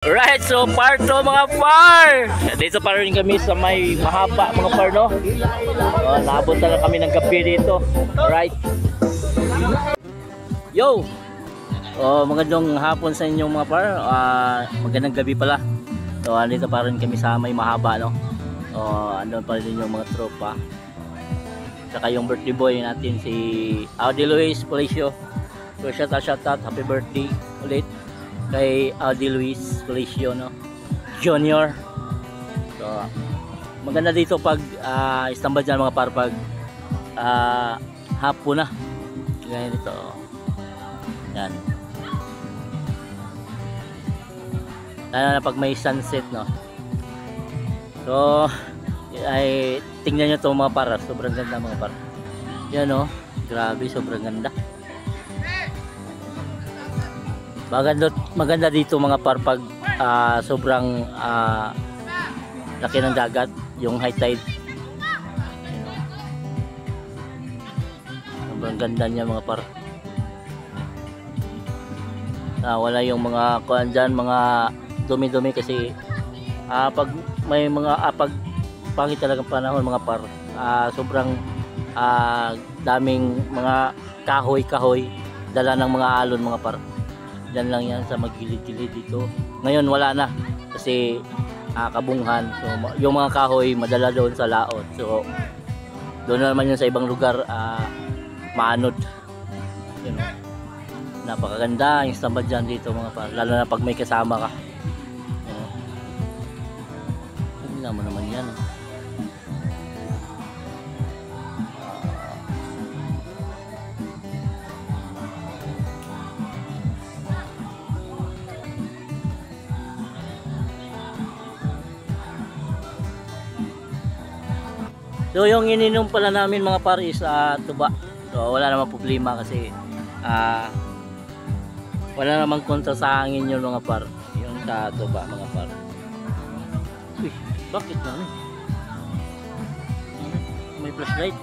Right, so part 2 mga par. Dito pa rin kami sa may mahaba mga par, no? Naabot na kami ng gabi dito. Right. Yo! Magandang hapon sa inyo mga par. Magandang gabi pala. So, dito pa rin kami sa may mahaba, no? Andun pa rin yung mga tropa. Saka yung birthday boy natin si Audi Luis Policio. So, shout out, happy birthday ulit kay Audi Luis Policio, no? Junior. So, maganda dito pag istambad dyan mga par pag hapon na. Ganyan dito. Yan. Lalo na pag may sunset, no? So, ay tingnan nyo ito mga par. Sobrang ganda mga par. Yan, no? Grabe, sobrang ganda. Maganda dito mga par pag sobrang laki ng dagat, yung high tide. Sobrang ganda niya mga par. Wala yung mga kuan dyan, mga dumi-dumi kasi pag may mga pag pangit talagang panahon mga par, sobrang daming mga kahoy dala ng mga alon mga par. Diyan lang yan sa magilid-gilid dito. Ngayon wala na kasi kabunghan. So yung mga kahoy madala doon sa laot. So doon naman yun sa ibang lugar maanod. Yun, napakaganda yung stambad dyan dito mga par. Lalo na pag may kasama ka. Hindi naman yan. So yung ininom pala namin mga par is tuba. So wala namang problema kasi wala namang kontra sa hangin yun mga par. Yung sa tuba mga par. Uy, bakit namin? May flashlight.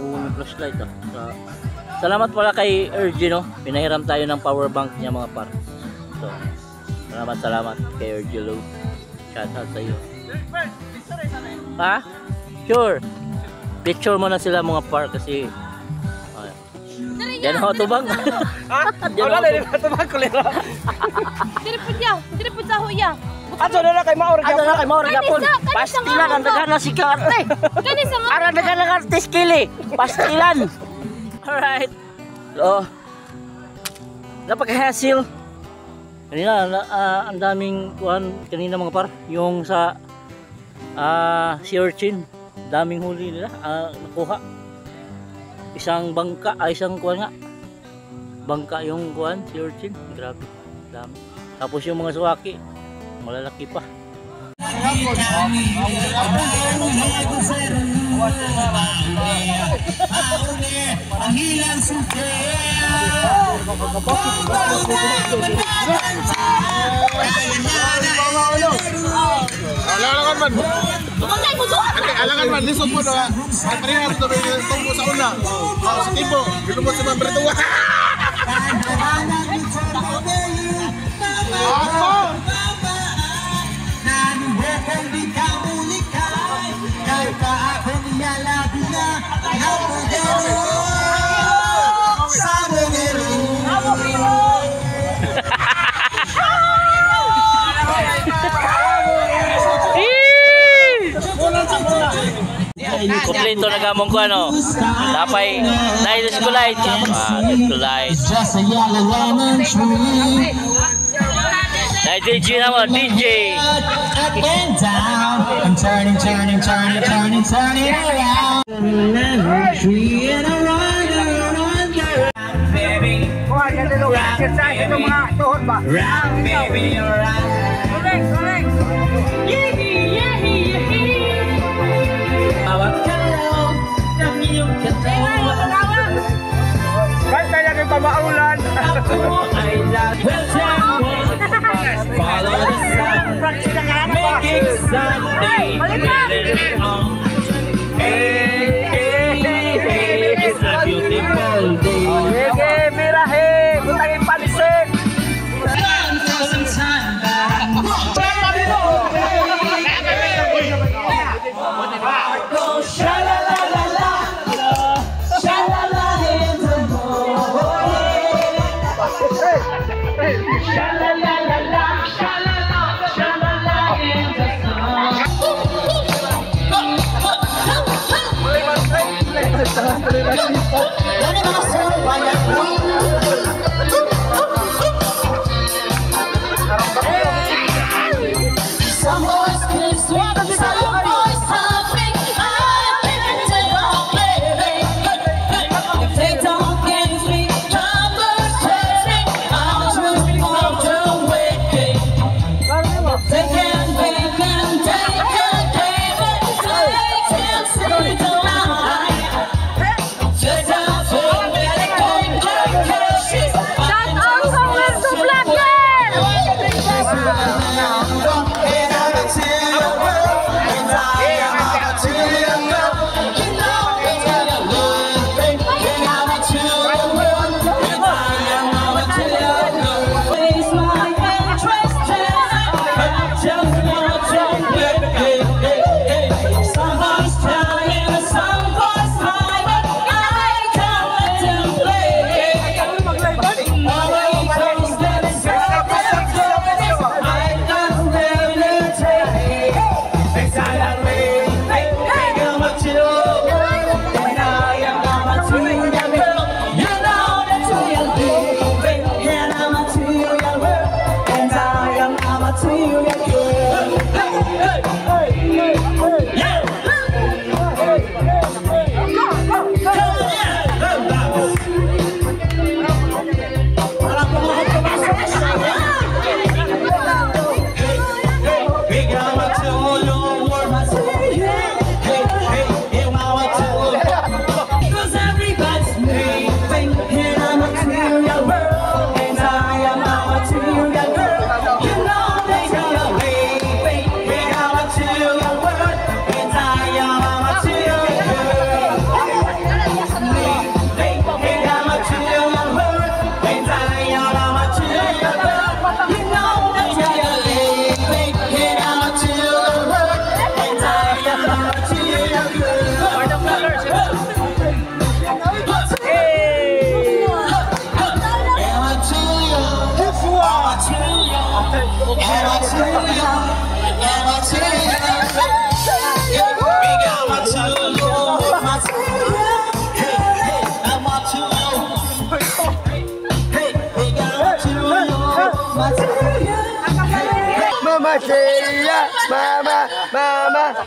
May flashlight So, salamat pala kay Ergie, no? Pinahiram tayo ng power bank niya mga par. So salamat kay Ergie Low. Shout out sa iyo. Ha? Sure. Picture mo na sila mga par kasi yan ho tubang. Wala na yung tubang ko lero. Dili po sa huya. Ato na kay Maor gapon. Pastilan ang daghan si Karte. Kani sa mga Ara daghan ng artist kili. Pastilan. Alright. So, napaka-hassle. Kanina ang daming kuhan kanina mga par, yung sa sea urchin, daming huli nila nakuha. Isang bangka, isang kuhan nga. Bangka yung kuhan, sea urchin, grabe, dami. Tapos yung mga suwaki, malalaki pa. Alangan man. Alangan man lisod mo na. Ang parehas to tungko sa una. Sa tibo, bilumot si Ma'am Berto. Kompleto na gamong ko ano. Tapay dahil disco light. Disco light. Dahil DJ naman, DJ. I'm turning around. Baby, round baby around. Correct. Ba't kaya kayo pamaulan? Follow the sun, making Sunday. It's a beautiful day. Sige, mirahe! Butangin panis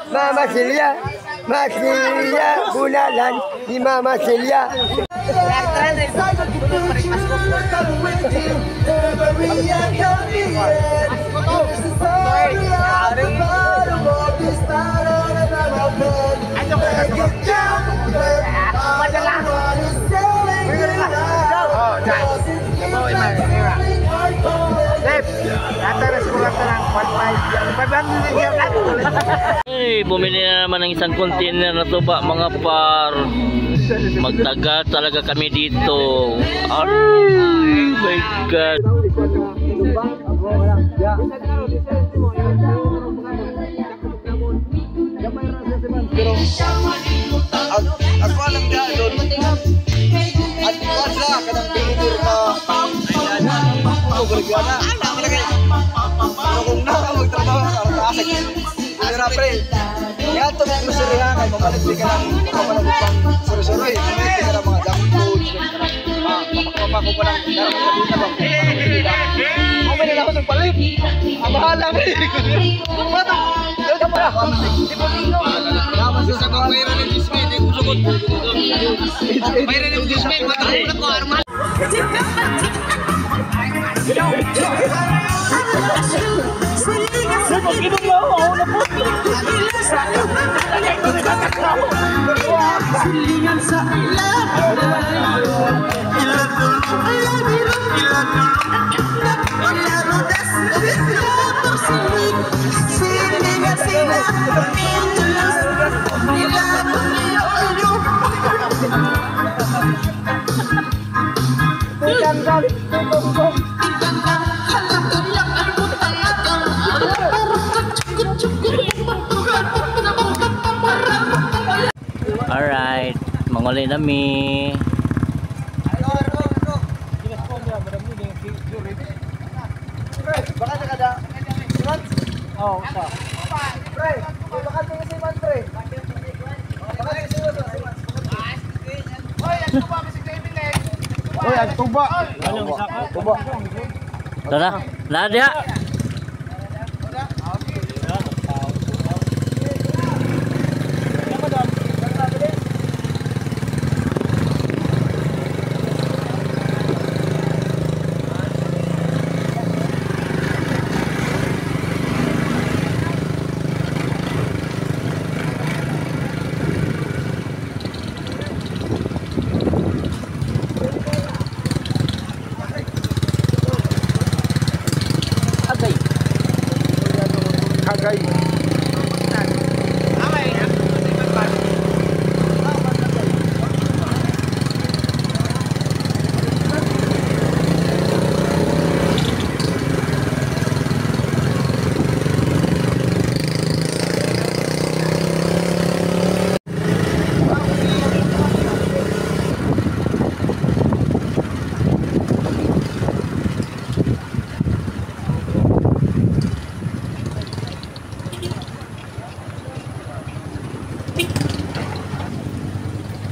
Mama Celia, Mama Celia, Gunalan di Mama Celia. Hey, bumili na naman ng isang container na tuba mga par. Magtagal talaga kami dito. Ay, my God. Ako alam ka doon. At wala ka ng dinner na Gurgana. Kung na magtrabaho para taasag. Pero pre, yan to may masirihan ay mabalik ka lang pang suru-suroy. Mabalik ka lang mga junk food. Mapakapako pa lang dapat sabihin na ba? Mamay na ako ng palit. Ang bahala pre. Bato. Dito pa na. Di po dito. Dapat sa pagbayran ng dismay, di ko sugod. Bayran ng dismay, matulog ko arman. Alright, manguli na mi. Oh, sa. Pre, baka tingin si Man, pre. Baka tingin si Man. Hoy, ang tuba. Tuba. Tara, Nadia. Kagay.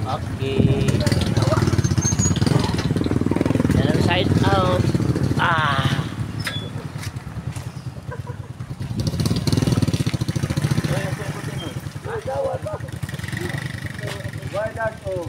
Okay. And then side out. Ah. Why not? Oh,